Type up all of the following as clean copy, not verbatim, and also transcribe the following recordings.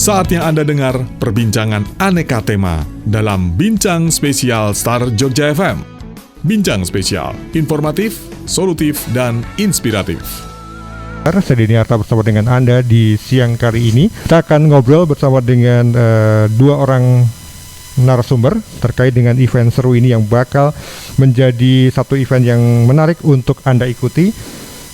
Saatnya Anda dengar perbincangan aneka tema dalam Bincang Spesial Star Jogja FM. Bincang spesial, informatif, solutif, dan inspiratif. Saya Denny Arta bersama dengan Anda di siang kali ini. Kita akan ngobrol bersama dengan dua orang narasumber terkait dengan event seru ini yang bakal menjadi satu event yang menarik untuk Anda ikuti.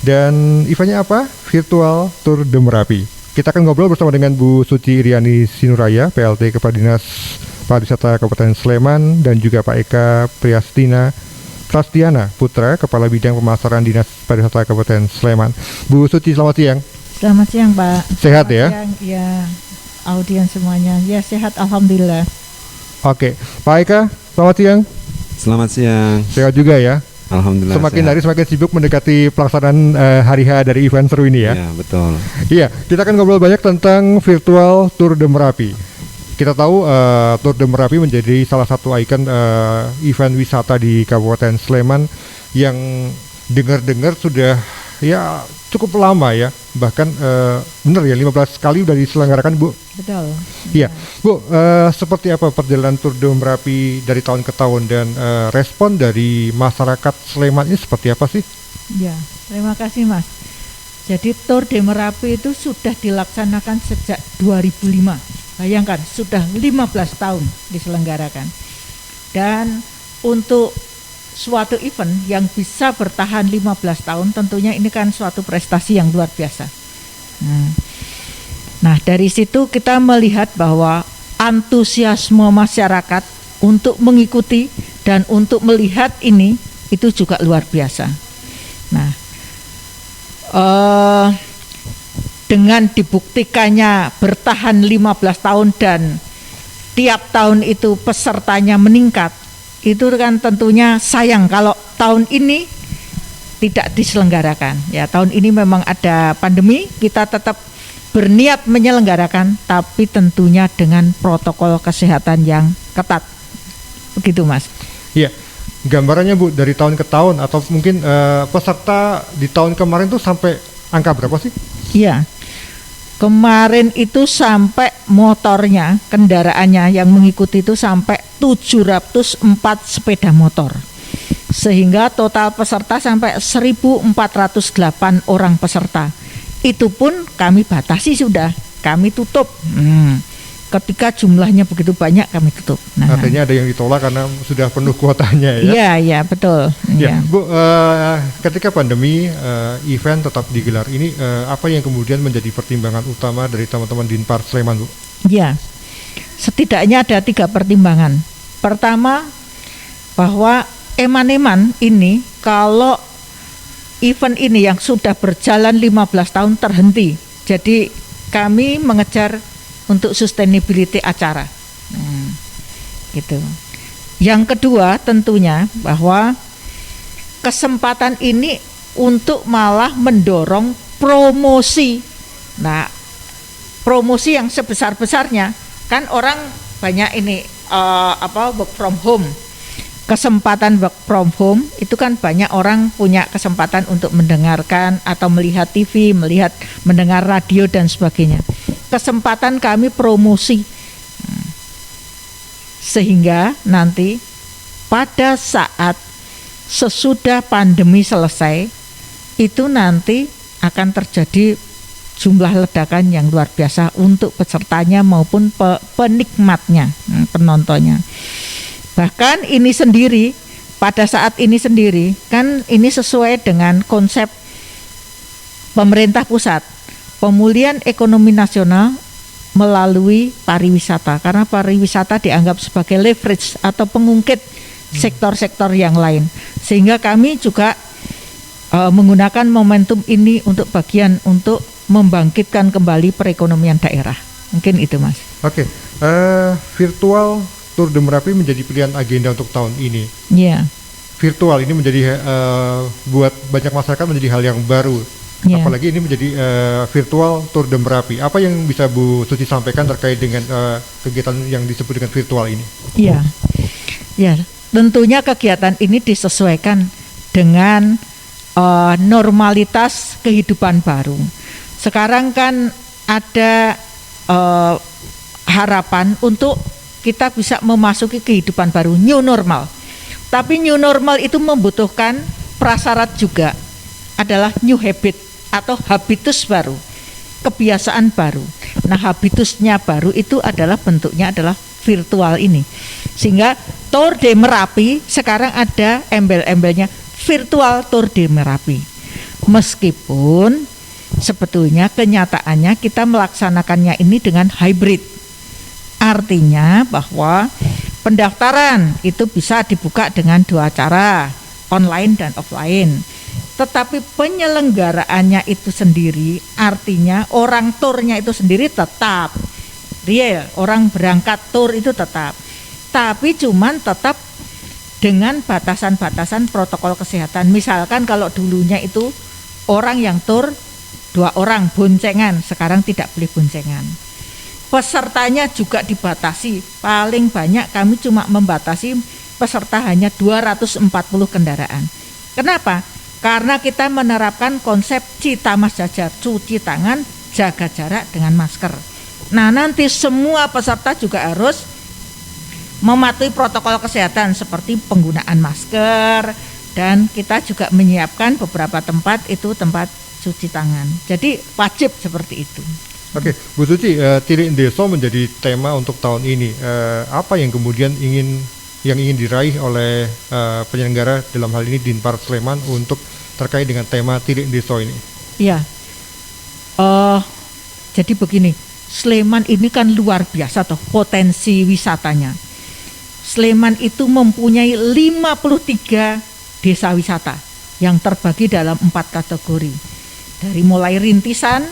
Dan eventnya apa? Virtual Tour de Merapi. Kita akan ngobrol bersama dengan Bu Suci Iriani Sinuraya, PLT Kepala Dinas Pariwisata Kabupaten Sleman, dan juga Pak Eka Prastiana Putra, Kepala Bidang Pemasaran Dinas Pariwisata Kabupaten Sleman. Bu Suci, selamat siang. Selamat siang, Pak. Sehat selamat ya? Siang, ya, audiens semuanya. Ya, sehat, alhamdulillah. Oke, Pak Eka, selamat siang. Selamat siang. Sehat juga ya? Alhamdulillah. Semakin sehat. hari semakin sibuk mendekati pelaksanaan hari H dari event seru ini ya? Iya, betul. Iya, kita akan ngobrol banyak tentang virtual Tour de Merapi. Kita tahu Tour de Merapi menjadi salah satu ikon event wisata di Kabupaten Sleman yang dengar-dengar sudah ya cukup lama ya. Bahkan benar ya 15 kali sudah diselenggarakan, Bu. Betul. Iya, Bu, seperti apa perjalanan Tour de Merapi dari tahun ke tahun dan respon dari masyarakat Sleman ini seperti apa sih? Ya, terima kasih, Mas. Jadi Tour de Merapi itu sudah dilaksanakan sejak 2005. Bayangkan, sudah 15 tahun diselenggarakan. Dan untuk suatu event yang bisa bertahan 15 tahun, tentunya ini kan suatu prestasi yang luar biasa. Nah, dari situ kita melihat bahwa antusiasme masyarakat untuk mengikuti dan untuk melihat ini itu juga luar biasa. Nah, dengan dibuktikannya bertahan 15 tahun dan tiap tahun itu pesertanya meningkat, itu kan tentunya sayang kalau tahun ini tidak diselenggarakan. Ya, tahun ini memang ada pandemi, kita tetap berniat menyelenggarakan, tapi tentunya dengan protokol kesehatan yang ketat. Begitu, Mas. Iya, gambarannya Bu dari tahun ke tahun atau mungkin peserta di tahun kemarin tuh sampai angka berapa sih? Iya, kemarin itu sampai motornya, kendaraannya yang mengikuti itu sampai 704 sepeda motor. Sehingga total peserta sampai 1.408 orang peserta. Itu pun kami batasi sudah, kami tutup. Ketika jumlahnya begitu banyak kami tutup. Nah, artinya ada yang ditolak karena sudah penuh kuotanya ya? Iya, betul. Ya, Bu, ketika pandemi event tetap digelar ini, apa yang kemudian menjadi pertimbangan utama dari teman-teman Dinpar Sleman, Bu? Ya, setidaknya ada 3 pertimbangan. Pertama, bahwa eman-eman ini kalau event ini yang sudah berjalan 15 tahun terhenti. Jadi kami mengejar untuk sustainability acara. Gitu. Yang kedua tentunya bahwa kesempatan ini untuk malah mendorong promosi. Nah, promosi yang sebesar-besarnya kan orang banyak ini work from home. Kesempatan work from home itu kan banyak orang punya kesempatan untuk mendengarkan atau melihat TV, mendengar radio dan sebagainya. Kesempatan kami promosi sehingga nanti pada saat sesudah pandemi selesai itu nanti akan terjadi jumlah ledakan yang luar biasa untuk pesertanya maupun penikmatnya, penontonnya. Bahkan ini sendiri, pada saat ini sendiri, kan ini sesuai dengan konsep pemerintah pusat, pemulihan ekonomi nasional melalui pariwisata, karena pariwisata dianggap sebagai leverage atau pengungkit sektor-sektor yang lain. Sehingga kami juga menggunakan momentum ini untuk bagian untuk membangkitkan kembali perekonomian daerah. Mungkin itu, Mas. Oke, virtual Tour de Merapi menjadi pilihan agenda untuk tahun ini. Iya. Virtual ini menjadi buat banyak masyarakat menjadi hal yang baru. Yeah. Apalagi ini menjadi virtual Tour de Merapi. Apa yang bisa Bu Suci sampaikan terkait dengan kegiatan yang disebut dengan virtual ini? Iya, ya, tentunya kegiatan ini disesuaikan dengan normalitas kehidupan baru. Sekarang kan ada harapan untuk kita bisa memasuki kehidupan baru, new normal. Tapi new normal itu membutuhkan prasyarat juga, adalah new habit atau habitus baru, kebiasaan baru. Nah, habitusnya baru itu adalah bentuknya adalah virtual ini. Sehingga Tour de Merapi sekarang ada embel-embelnya virtual Tour de Merapi. Meskipun sebetulnya kenyataannya kita melaksanakannya ini dengan hybrid. Artinya bahwa pendaftaran itu bisa dibuka dengan dua cara, online dan offline. Tetapi penyelenggaraannya itu sendiri, artinya orang turnya itu sendiri tetap real, orang berangkat tur itu tetap. Tapi cuman tetap dengan batasan-batasan protokol kesehatan. Misalkan kalau dulunya itu orang yang tur 2 orang boncengan, sekarang tidak boleh boncengan. Pesertanya juga dibatasi, paling banyak kami cuma membatasi peserta hanya 240 kendaraan. Kenapa? Karena kita menerapkan konsep Cita Mas Jajar, cuci tangan, jaga jarak dengan masker. Nah, nanti semua peserta juga harus mematuhi protokol kesehatan seperti penggunaan masker, dan kita juga menyiapkan beberapa tempat itu tempat cuci tangan. Jadi wajib seperti itu. Oke, Bu Suci, Tilik Ndeso menjadi tema untuk tahun ini. Apa yang kemudian ingin diraih oleh penyelenggara dalam hal ini Dinpar Sleman untuk terkait dengan tema Tilik Ndeso ini? Iya, jadi begini, Sleman ini kan luar biasa toh potensi wisatanya. Sleman itu mempunyai 53 desa wisata yang terbagi dalam 4 kategori. Dari mulai rintisan,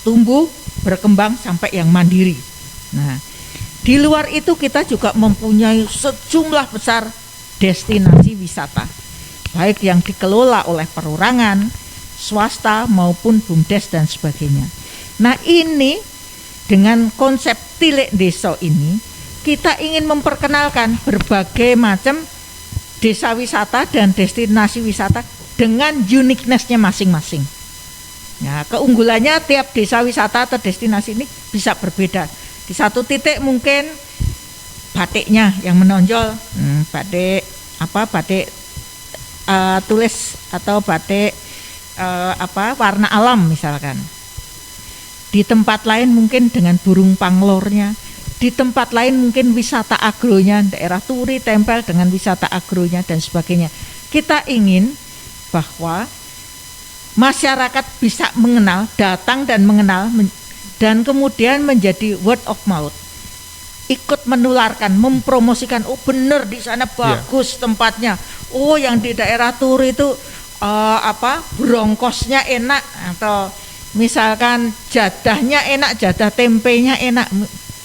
tumbuh, berkembang sampai yang mandiri. Nah, di luar itu kita juga mempunyai sejumlah besar destinasi wisata, baik yang dikelola oleh perorangan, swasta maupun BUMDes dan sebagainya. Nah, ini dengan konsep Tilik Ndeso ini kita ingin memperkenalkan berbagai macam desa wisata dan destinasi wisata dengan uniqueness-nya masing-masing. Nah, keunggulannya tiap desa wisata atau destinasi ini bisa berbeda. Di satu titik mungkin batiknya yang menonjol, batik tulis atau batik warna alam misalkan. Di tempat lain mungkin dengan burung panglornya. Di tempat lain mungkin wisata agronya, daerah Turi tempel dengan wisata agronya dan sebagainya. Kita ingin bahwa masyarakat bisa mengenal, datang dan mengenal, dan kemudian menjadi word of mouth, ikut menularkan, mempromosikan. Oh benar di sana bagus tempatnya. Oh yang di daerah Turi itu brongkosnya enak, atau misalkan jadahnya enak, jadah tempenya enak.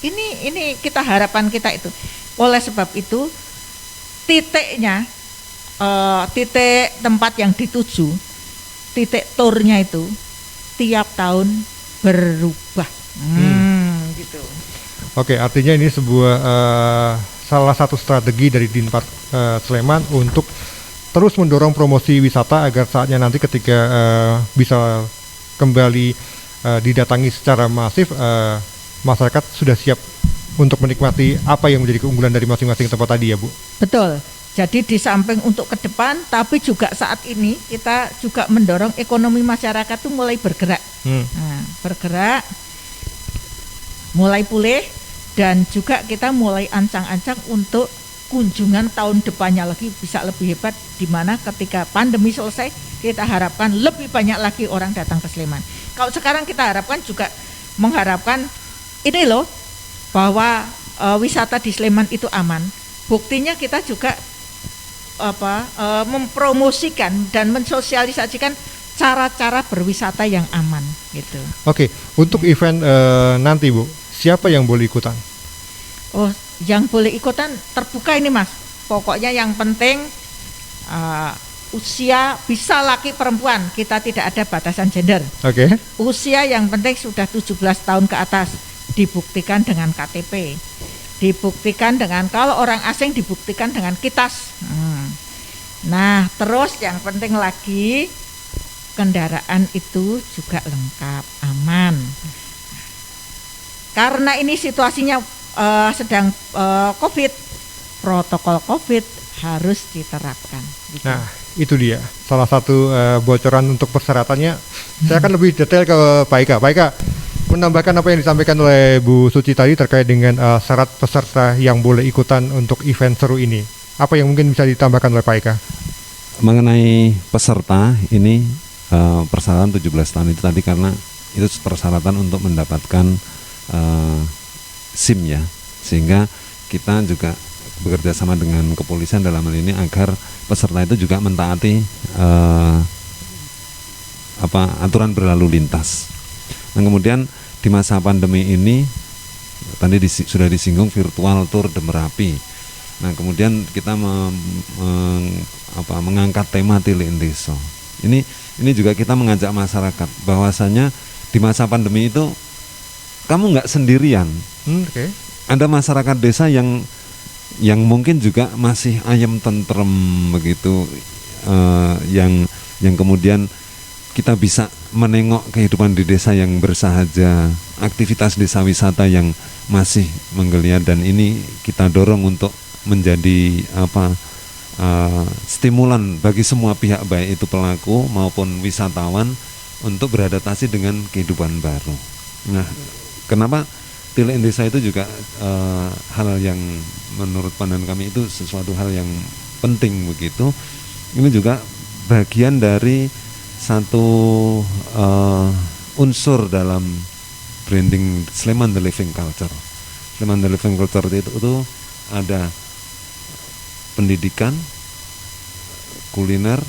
Ini kita harapan kita itu. Oleh sebab itu titiknya, titik tempat yang dituju, titik turnya itu tiap tahun berubah. Gitu. Oke, artinya ini sebuah salah satu strategi dari Dinpar Sleman untuk terus mendorong promosi wisata agar saatnya nanti ketika bisa kembali didatangi secara masif, masyarakat sudah siap untuk menikmati apa yang menjadi keunggulan dari masing-masing tempat tadi ya Bu? Betul. Jadi di samping untuk ke depan, tapi juga saat ini kita juga mendorong ekonomi masyarakat itu mulai bergerak. Nah, bergerak, mulai pulih, dan juga kita mulai ancang-ancang untuk kunjungan tahun depannya lagi bisa lebih hebat, di mana ketika pandemi selesai kita harapkan lebih banyak lagi orang datang ke Sleman. Kalau sekarang kita harapkan juga mengharapkan ini loh, bahwa wisata di Sleman itu aman. Buktinya kita juga mempromosikan dan mensosialisasikan cara-cara berwisata yang aman gitu. Oke, untuk event nanti Bu, siapa yang boleh ikutan? Oh, yang boleh ikutan terbuka ini Mas. Pokoknya yang penting usia, bisa laki perempuan, kita tidak ada batasan gender. Oke. Usia yang penting sudah 17 tahun ke atas. Dibuktikan dengan KTP, dibuktikan dengan, kalau orang asing dibuktikan dengan kitas. Nah, terus yang penting lagi kendaraan itu juga lengkap, aman. karena ini situasinya sedang COVID, protokol COVID harus diterapkan. Gitu. Nah, itu dia salah satu bocoran untuk persyaratannya. Saya akan lebih detail ke Pak Ika. Pak Ika, menambahkan apa yang disampaikan oleh Bu Suci tadi terkait dengan syarat peserta yang boleh ikutan untuk event seru ini. Apa yang mungkin bisa ditambahkan oleh Pak Ika? Mengenai peserta ini persyaratan 17 tahun itu tadi, karena itu persyaratan untuk mendapatkan SIM ya, sehingga kita juga bekerja sama dengan kepolisian dalam hal ini agar peserta itu juga mentaati aturan berlalu lintas. Nah, kemudian di masa pandemi ini tadi sudah disinggung virtual tour The Merapi. Nah, kemudian kita mengangkat tema Tilik Deso. Ini juga kita mengajak masyarakat bahwasanya di masa pandemi itu kamu nggak sendirian. Okay. Ada masyarakat desa yang mungkin juga masih ayem tentrem begitu, yang kemudian kita bisa menengok kehidupan di desa yang bersahaja, aktivitas desa wisata yang masih menggeliat, dan ini kita dorong untuk menjadi stimulan bagi semua pihak, baik itu pelaku maupun wisatawan, untuk beradaptasi dengan kehidupan baru. Nah, kenapa Tilik Desa itu juga hal yang menurut pandangan kami itu sesuatu hal yang penting begitu. Ini juga bagian dari satu unsur dalam branding Sleman The Living Culture. Sleman The Living Culture itu ada pendidikan, kuliner,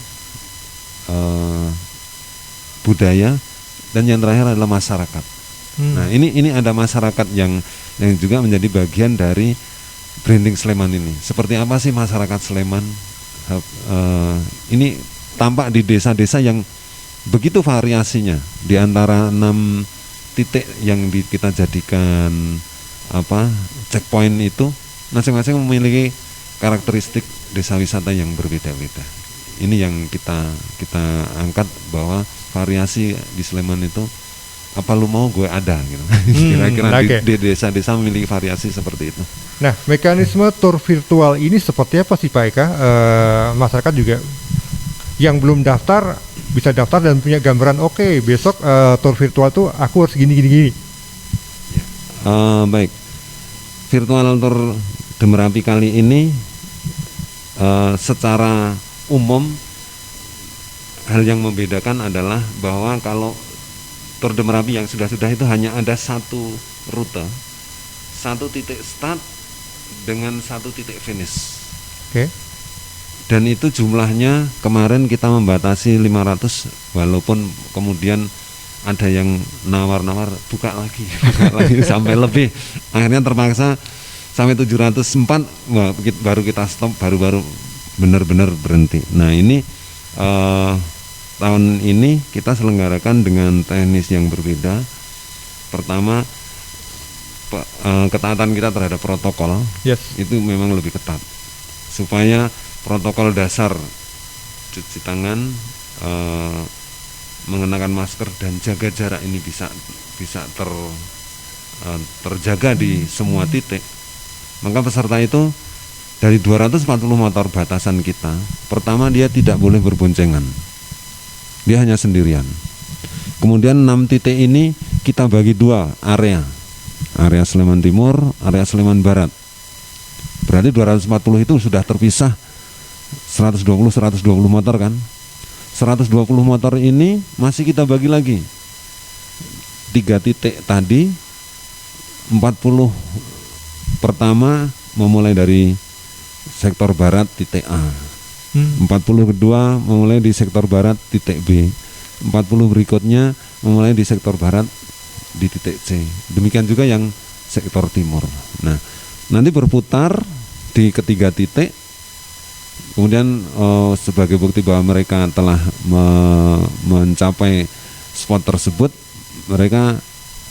budaya, dan yang terakhir adalah masyarakat. Nah, ini ada masyarakat yang juga menjadi bagian dari branding Sleman ini. Seperti apa sih masyarakat Sleman? Ini tampak di desa-desa yang begitu variasinya, di antara 6 titik yang kita jadikan checkpoint itu, masing-masing memiliki karakteristik desa wisata yang berbeda-beda. Ini yang kita angkat, bahwa variasi di Sleman itu apa lu mau gue ada gitu. Kira-kira di desa-desa memiliki variasi seperti itu. Nah, mekanisme tour virtual ini seperti apa sih Pak Eka? Masyarakat juga yang belum daftar bisa daftar dan punya gambaran, oke, besok tour virtual tuh aku harus gini. Baik, virtual tour The Merapi kali ini secara umum hal yang membedakan adalah bahwa kalau Tour The Merapi yang sudah itu hanya ada satu rute, satu titik start dengan satu titik finish. Oke. Dan itu jumlahnya kemarin kita membatasi 500, walaupun kemudian ada yang nawar-nawar buka lagi sampai lebih. Akhirnya terpaksa sampai 704, baru kita stop, baru benar-benar berhenti. Nah, ini tahun ini kita selenggarakan dengan teknis yang berbeda. Pertama, ketaatan kita terhadap protokol, itu memang lebih ketat, supaya protokol dasar cuci tangan, mengenakan masker dan jaga jarak ini bisa terjaga di semua titik. Maka peserta itu dari 240 motor batasan kita, pertama dia tidak boleh berboncengan, dia hanya sendirian. Kemudian 6 titik ini kita bagi 2 area Sleman Timur, area Sleman Barat. Berarti 240 itu sudah terpisah 120 motor kan. 120 motor ini masih kita bagi lagi 3 titik tadi. 40 pertama memulai dari sektor barat titik A, 40 kedua memulai di sektor barat titik B, 40 berikutnya memulai di sektor barat di titik C. Demikian juga yang sektor timur. Nah, nanti berputar di ketiga titik. Kemudian sebagai bukti bahwa mereka telah mencapai spot tersebut, mereka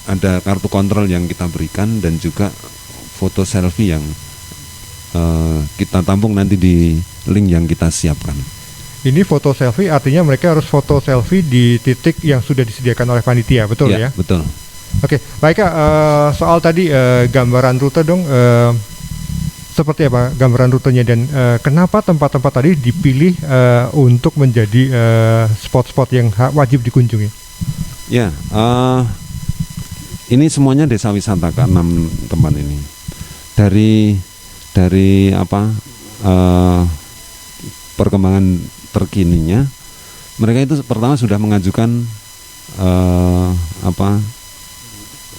ada kartu kontrol yang kita berikan dan juga foto selfie yang kita tampung nanti di link yang kita siapkan. Ini foto selfie artinya mereka harus foto selfie di titik yang sudah disediakan oleh panitia, betul ya? Betul. Oke, baik Kak, soal tadi gambaran rute dong, seperti apa gambaran rutenya dan kenapa tempat-tempat tadi dipilih untuk menjadi spot-spot yang wajib dikunjungi? Ya, ini semuanya desa wisata Kak, 6 tempat ini. Dari apa perkembangan terkininya, mereka itu pertama sudah mengajukan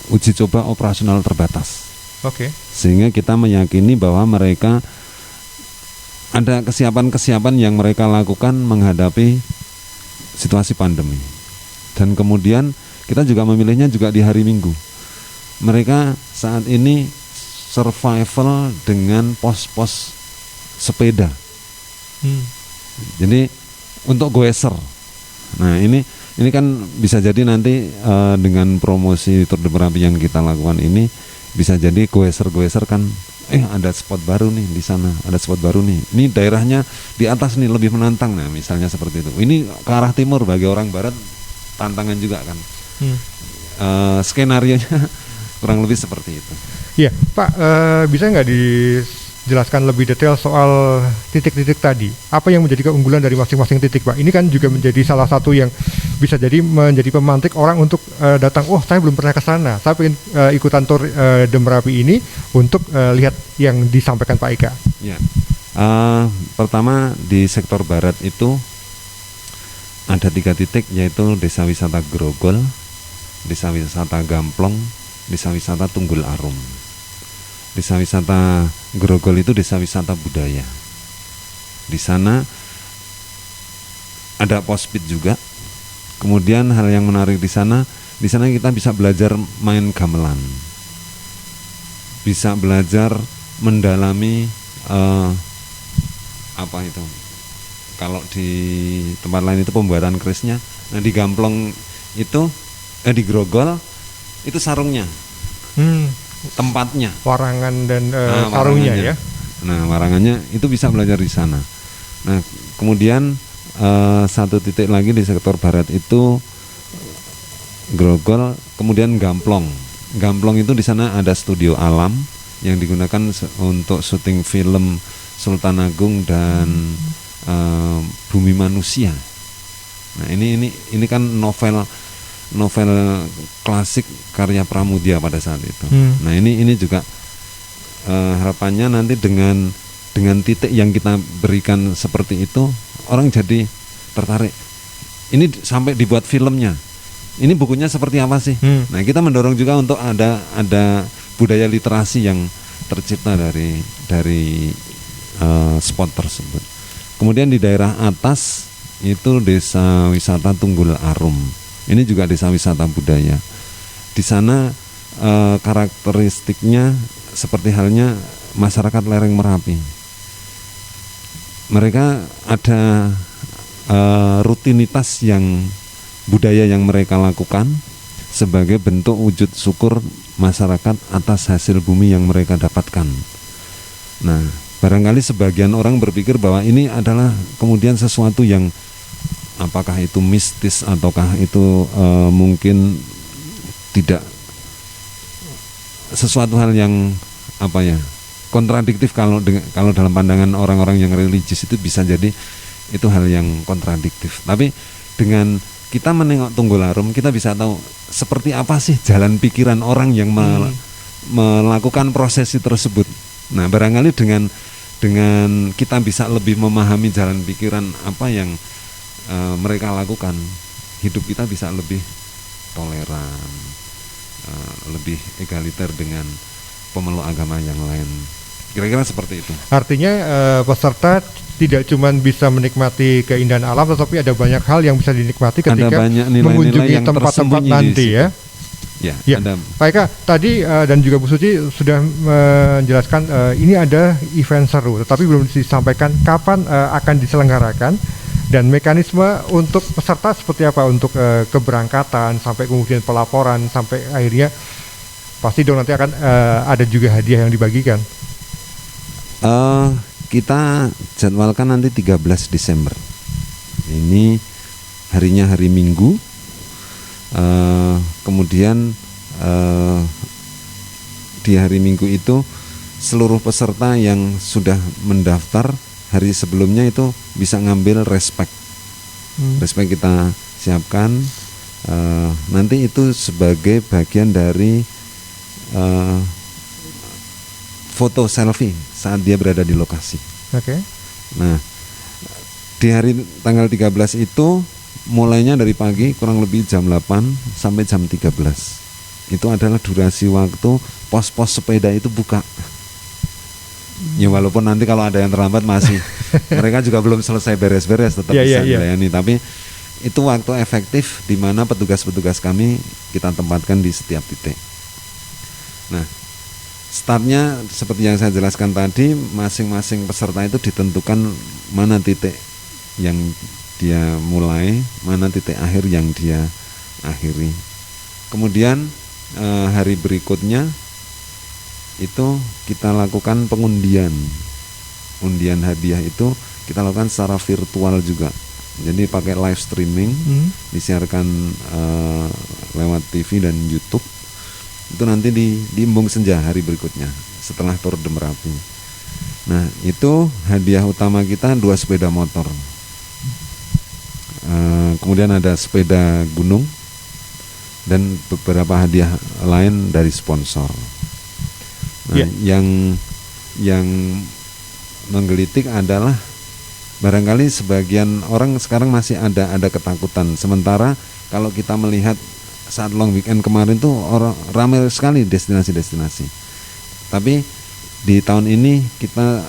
uji coba operasional terbatas. Oke. Sehingga kita meyakini bahwa mereka ada kesiapan-kesiapan yang mereka lakukan menghadapi situasi pandemi. Dan kemudian kita juga memilihnya juga di hari Minggu. Mereka saat ini survival dengan pos-pos sepeda. Jadi untuk goeser. Nah, ini kan bisa jadi nanti dengan promosi Tour de Merapi yang kita lakukan ini bisa jadi goeser kan ada spot baru nih di sana, ada spot baru nih. Ini daerahnya di atas nih lebih menantang, nah misalnya seperti itu. Ini ke arah timur bagi orang barat tantangan juga kan. Skenarionya kurang lebih seperti itu. Iya, Pak, bisa nggak dijelaskan lebih detail soal titik-titik tadi? Apa yang menjadi keunggulan dari masing-masing titik, Pak? Ini kan juga menjadi salah satu yang bisa jadi menjadi pemantik orang untuk datang. Oh, saya belum pernah ke sana. Saya ingin ikutan Tour de Merapi ini untuk lihat yang disampaikan Pak Ika. Ya, pertama di sektor barat itu ada 3 titik, yaitu Desa Wisata Grogol, Desa Wisata Gamplong, Desa Wisata Tunggul Arum. Desa Wisata Grogol itu desa wisata budaya. Di sana ada pospit juga. Kemudian hal yang menarik di sana kita bisa belajar main gamelan, bisa belajar mendalami apa itu. Kalau di tempat lain itu pembuatan kerisnya. Nah di Gamplong itu di Grogol itu sarungnya. Tempatnya warangan dan sarungnya ya. Nah warangannya itu bisa belajar di sana. Nah kemudian satu titik lagi di sektor barat itu Grogol, kemudian Gamplong. Gamplong itu di sana ada studio alam yang digunakan untuk syuting film Sultan Agung dan Bumi Manusia. Nah ini kan novel klasik karya Pramudia pada saat itu. Nah ini juga harapannya nanti dengan titik yang kita berikan seperti itu, orang jadi tertarik. Ini sampai dibuat filmnya. Ini bukunya seperti apa sih? Nah kita mendorong juga untuk ada budaya literasi yang tercipta dari spot tersebut. Kemudian di daerah atas itu Desa Wisata Tunggul Arum. Ini juga desa wisata budaya. Di sana karakteristiknya seperti halnya masyarakat lereng Merapi. Mereka ada rutinitas yang budaya yang mereka lakukan sebagai bentuk wujud syukur masyarakat atas hasil bumi yang mereka dapatkan. Nah, barangkali sebagian orang berpikir bahwa ini adalah kemudian sesuatu yang apakah itu mistis ataukah itu mungkin tidak sesuatu hal yang kontradiktif kalau dalam pandangan orang-orang yang religius itu bisa jadi itu hal yang kontradiktif. Tapi dengan kita menengok Tunggul Arum kita bisa tahu seperti apa sih jalan pikiran orang yang melakukan prosesi tersebut. Nah barangkali dengan kita bisa lebih memahami jalan pikiran apa yang mereka lakukan, hidup kita bisa lebih toleran, lebih egaliter dengan pemeluk agama yang lain. Kira-kira seperti itu. Artinya peserta tidak cuma bisa menikmati keindahan alam, tetapi ada banyak hal yang bisa dinikmati ketika mengunjungi tempat-tempat nanti ya. Ya. Pak Eka, tadi dan juga Bu Suci sudah menjelaskan ini ada event seru, tetapi belum disampaikan kapan akan diselenggarakan. Dan mekanisme untuk peserta seperti apa untuk keberangkatan sampai kemudian pelaporan sampai akhirnya pasti dong nanti akan ada juga hadiah yang dibagikan. Kita jadwalkan nanti 13 Desember. Ini harinya hari Minggu. Kemudian di hari Minggu itu seluruh peserta yang sudah mendaftar hari sebelumnya itu bisa ngambil respek. Respek kita siapkan. Nanti itu sebagai bagian dari foto selfie saat dia berada di lokasi. Oke. Nah, di hari tanggal 13 itu mulainya dari pagi kurang lebih jam 8 sampai jam 13. Itu adalah durasi waktu pos-pos sepeda itu buka. Ya walaupun nanti kalau ada yang terlambat masih mereka juga belum selesai beres-beres tetap bisa dilayani, tapi itu waktu efektif di mana petugas-petugas kami kita tempatkan di setiap titik. Nah, startnya seperti yang saya jelaskan tadi, masing-masing peserta itu ditentukan mana titik yang dia mulai, mana titik akhir yang dia akhiri. Kemudian hari berikutnya itu kita lakukan pengundian. Undian hadiah itu kita lakukan secara virtual juga. Jadi pakai live streaming, disiarkan lewat TV dan YouTube. Itu nanti di Embung Senja hari berikutnya setelah Tour de Merapi. Nah, itu hadiah utama kita 2 sepeda motor. Kemudian ada sepeda gunung dan beberapa hadiah lain dari sponsor. Nah, yang menggelitik adalah barangkali sebagian orang sekarang masih ada ketakutan. Sementara kalau kita melihat saat long weekend kemarin tuh orang ramai sekali destinasi-destinasi. Tapi di tahun ini kita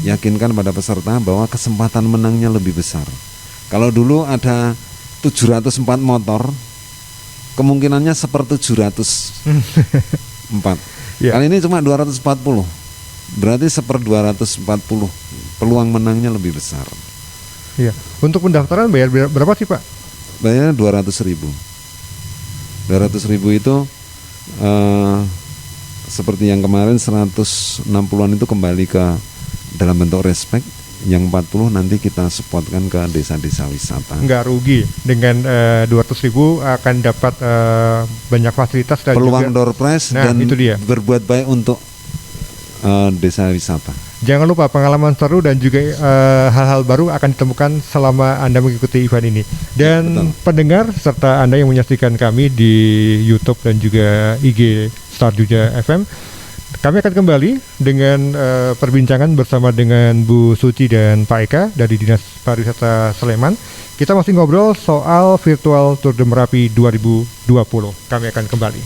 yakinkan pada peserta bahwa kesempatan menangnya lebih besar. Kalau dulu ada 704 motor, kemungkinannya 1/704. Kali ini cuma 240. Berarti 1/240. Peluang menangnya lebih besar. Iya. Untuk pendaftaran bayar berapa sih, Pak? Bayarnya 200.000. 200.000 itu seperti yang kemarin 160-an itu kembali ke dalam bentuk respek. Yang 40 nanti kita supportkan ke desa-desa wisata. Nggak rugi dengan 200.000 akan dapat banyak fasilitas dan peluang juga door prize dan itu dia. Berbuat baik untuk desa wisata. Jangan lupa pengalaman seru dan juga hal-hal baru akan ditemukan selama Anda mengikuti event ini. Dan pendengar serta Anda yang menyaksikan kami di YouTube dan juga IG Star Jogja FM, kami akan kembali dengan perbincangan bersama dengan Bu Suci dan Pak Eka dari Dinas Pariwisata Sleman. Kita masih ngobrol soal virtual Tour de Merapi 2020. Kami akan kembali.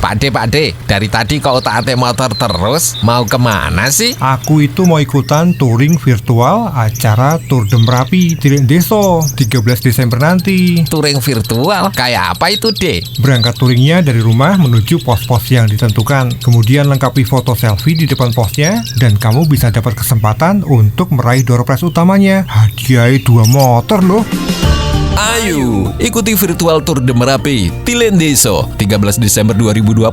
Pak De, dari tadi kau otak-atik motor terus, mau kemana sih? Aku itu mau ikutan touring virtual acara Tour de Merapi di Deso 13 Desember nanti. Touring virtual? Kayak apa itu, De? Berangkat touringnya dari rumah menuju pos-pos yang ditentukan. Kemudian lengkapi foto selfie di depan posnya, dan kamu bisa dapat kesempatan untuk meraih door prize utamanya. Hadiah 2 motor loh. Ayo, ikuti virtual Tour de Merapi Tilen Deso 13 Desember 2020.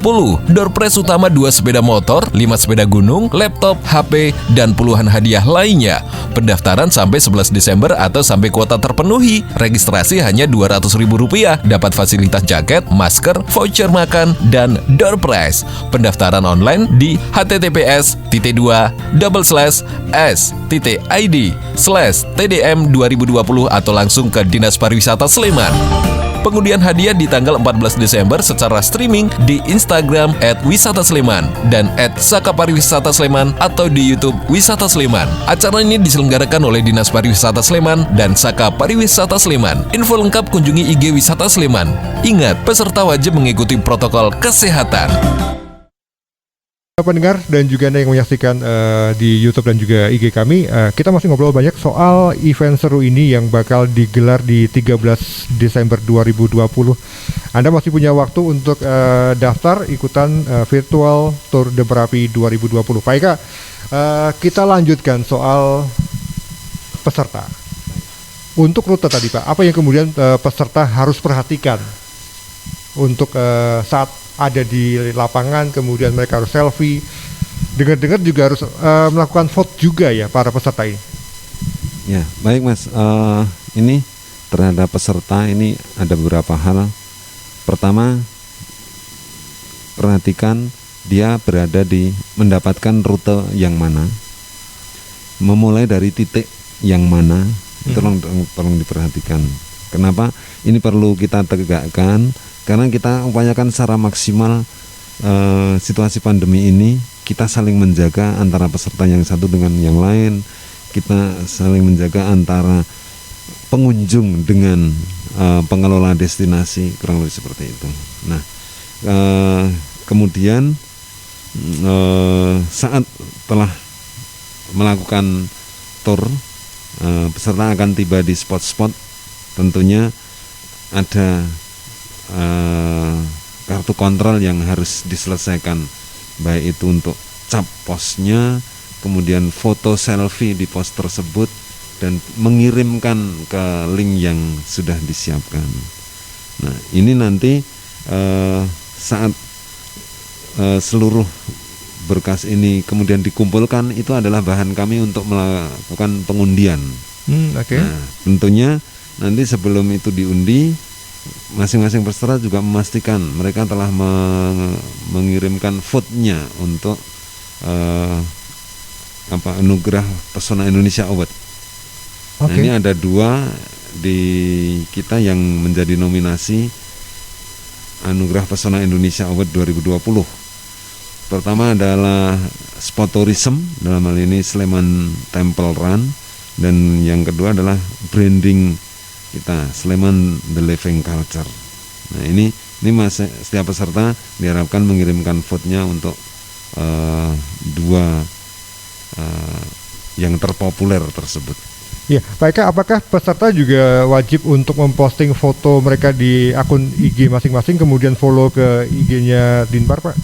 Door prize utama 2 sepeda motor, 5 sepeda gunung, laptop, HP, dan puluhan hadiah lainnya. Pendaftaran sampai 11 Desember atau sampai kuota terpenuhi. Registrasi hanya Rp200.000. Dapat fasilitas jaket, masker, voucher makan, dan door prize. Pendaftaran online di https://s.id/tdm2020 atau langsung ke Dinas Pariwisata Sleman. Pengundian hadiah di tanggal 14 Desember secara streaming di Instagram @wisata_sleman dan @sakapariwisata Sleman atau di YouTube Wisata Sleman. Acara ini diselenggarakan oleh Dinas Pariwisata Sleman dan Saka Pariwisata Sleman. Info lengkap kunjungi IG Wisata Sleman. Ingat, peserta wajib mengikuti protokol kesehatan. Pendengar dan juga Anda yang menyaksikan di YouTube dan juga IG kami, kita masih ngobrol banyak soal event seru ini yang bakal digelar di 13 Desember 2020. Anda masih punya waktu untuk daftar ikutan virtual Tour de Merapi 2020. Pak Eka, kita lanjutkan soal peserta. Untuk rute tadi, Pak, apa yang kemudian peserta harus perhatikan untuk saat ada di lapangan, kemudian mereka harus selfie. Dengar-dengar juga harus melakukan vote juga ya para peserta ini. Ya, baik Mas. Ini terhadap peserta ini ada beberapa hal. Pertama, perhatikan dia berada di mendapatkan rute yang mana, memulai dari titik yang mana, itu tolong diperhatikan. Kenapa ini perlu kita tegakkan? Karena kita upayakan secara maksimal situasi pandemi ini kita saling menjaga antara peserta yang satu dengan yang lain, kita saling menjaga antara pengunjung dengan pengelola destinasi, kurang lebih seperti itu. Nah, kemudian saat telah melakukan tur, peserta akan tiba di spot-spot. Tentunya ada kartu kontrol yang harus diselesaikan, baik itu untuk cap posnya, kemudian foto selfie di pos tersebut, dan mengirimkan ke link yang sudah disiapkan. Nah, ini nanti saat seluruh berkas ini kemudian dikumpulkan, itu adalah bahan kami untuk melakukan pengundian. Oke. Nah, tentunya nanti sebelum itu diundi, masing-masing peserta juga memastikan mereka telah mengirimkan vote-nya untuk anugerah Pesona Indonesia Award. Nah, ini ada 2 di kita yang menjadi nominasi Anugerah Pesona Indonesia Award 2020. Pertama adalah Spot Tourism, dalam hal ini Sleman Temple Run, dan yang kedua adalah branding kita, Sleman The Living Culture. Nah, ini setiap peserta diharapkan mengirimkan vote-nya untuk 2 yang terpopuler tersebut. Ya, Pak Eka, apakah peserta juga wajib untuk memposting foto mereka di akun IG masing-masing, kemudian follow ke IG-nya Dinpar, Pak?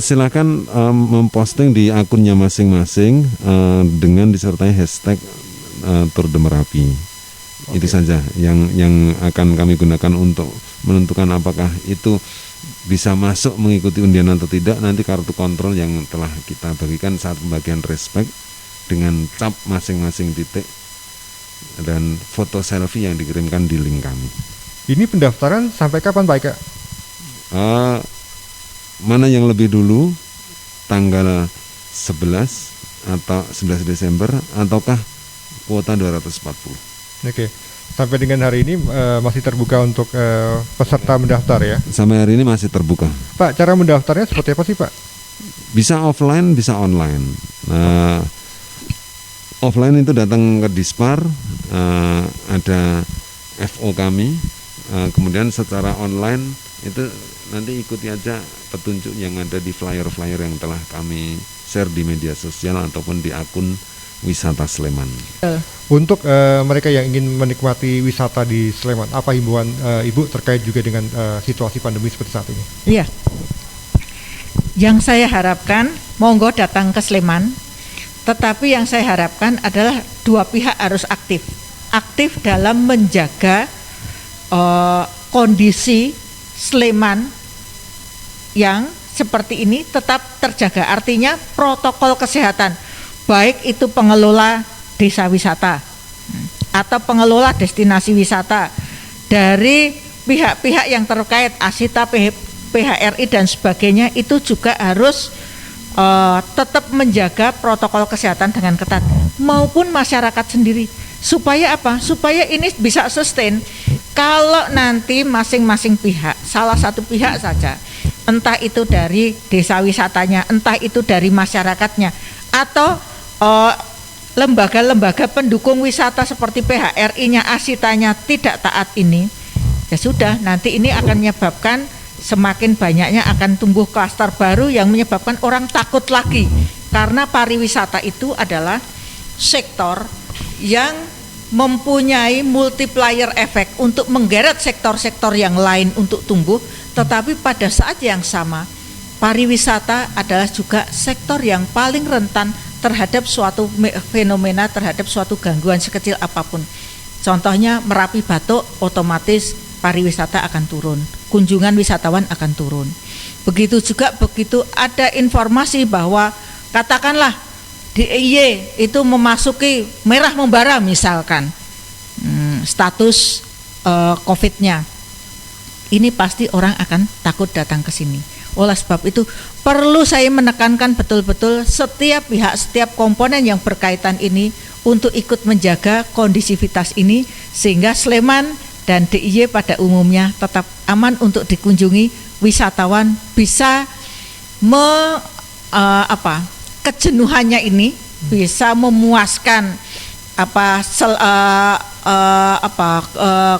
Silakan memposting di akunnya masing-masing dengan disertai hashtag Tour de Merapi. Itu saja yang akan kami gunakan untuk menentukan apakah itu bisa masuk mengikuti undian atau tidak. Nanti kartu kontrol yang telah kita bagikan saat pembagian respect dengan cap masing-masing titik dan foto selfie yang dikirimkan di link kami. Ini pendaftaran sampai kapan, Pak Eka? Mana yang lebih dulu, tanggal 11 atau 11 Desember ataukah kuota 240? Oke. Sampai dengan hari ini masih terbuka untuk peserta mendaftar ya? Sampai hari ini masih terbuka. Pak, cara mendaftarnya seperti apa sih, Pak? Bisa offline, bisa online. Nah, offline itu datang ke Dispar, ada FO kami, kemudian secara online itu nanti ikuti aja petunjuk yang ada di flyer-flyer yang telah kami share di media sosial ataupun di akun Wisata Sleman. Untuk mereka yang ingin menikmati wisata di Sleman, apa himbauan Ibu terkait juga dengan situasi pandemi seperti saat ini? Iya. Yang saya harapkan, monggo datang ke Sleman. Tetapi yang saya harapkan adalah 2 pihak harus aktif dalam menjaga kondisi Sleman yang seperti ini tetap terjaga. Artinya protokol kesehatan, baik itu pengelola desa wisata atau pengelola destinasi wisata, dari pihak-pihak yang terkait, Asita, PHRI dan sebagainya, itu juga harus tetap menjaga protokol kesehatan dengan ketat, maupun masyarakat sendiri. Supaya apa? Supaya ini bisa sustain. Kalau nanti masing-masing pihak, salah satu pihak saja, entah itu dari desa wisatanya, entah itu dari masyarakatnya, atau lembaga-lembaga pendukung wisata seperti PHRI-nya, Asitanya tidak taat ini, ya sudah, nanti ini akan menyebabkan semakin banyaknya akan tumbuh klaster baru yang menyebabkan orang takut lagi, karena pariwisata itu adalah sektor yang mempunyai multiplier efek untuk menggeret sektor-sektor yang lain untuk tumbuh. Tetapi pada saat yang sama, pariwisata adalah juga sektor yang paling rentan terhadap suatu fenomena, terhadap suatu gangguan sekecil apapun. Contohnya Merapi batuk, otomatis pariwisata akan turun, kunjungan wisatawan akan turun. Begitu juga begitu ada informasi bahwa katakanlah DIY itu memasuki merah membara misalkan, status COVID-nya, ini pasti orang akan takut datang ke sini. Oleh sebab itu perlu saya menekankan betul-betul setiap pihak, setiap komponen yang berkaitan ini untuk ikut menjaga kondisivitas ini sehingga Sleman dan DIY pada umumnya tetap aman untuk dikunjungi. Wisatawan bisa kejenuhannya ini bisa memuaskan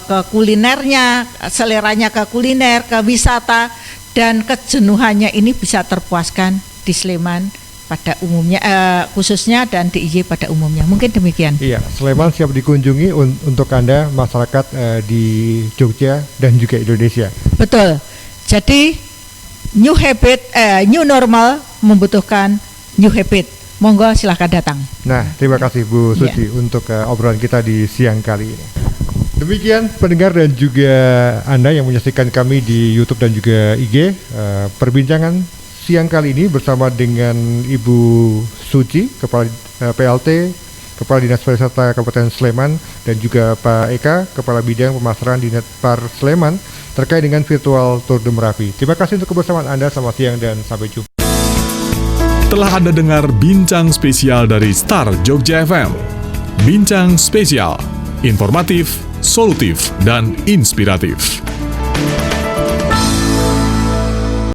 ke kulinernya, seleranya ke kuliner, ke wisata, dan kejenuhannya ini bisa terpuaskan di Sleman pada umumnya, khususnya, dan DIY pada umumnya. Mungkin demikian. Iya, Sleman siap dikunjungi untuk Anda masyarakat di Jogja dan juga Indonesia. Betul. Jadi new normal membutuhkan new habit. Monggo silahkan datang. Nah, terima kasih Bu Suci untuk obrolan kita di siang kali ini. Demikian pendengar dan juga Anda yang menyaksikan kami di YouTube dan juga IG, perbincangan siang kali ini bersama dengan Ibu Suci, Kepala PLT, Kepala Dinas Pariwisata Kabupaten Sleman, dan juga Pak Eka, Kepala Bidang Pemasaran Dinas Par Sleman, terkait dengan virtual Tour de Merapi. Terima kasih untuk kebersamaan Anda, selamat siang dan sampai jumpa. Telah Anda dengar bincang spesial dari Star Jogja FM. Bincang spesial, informatif, solutif, dan inspiratif.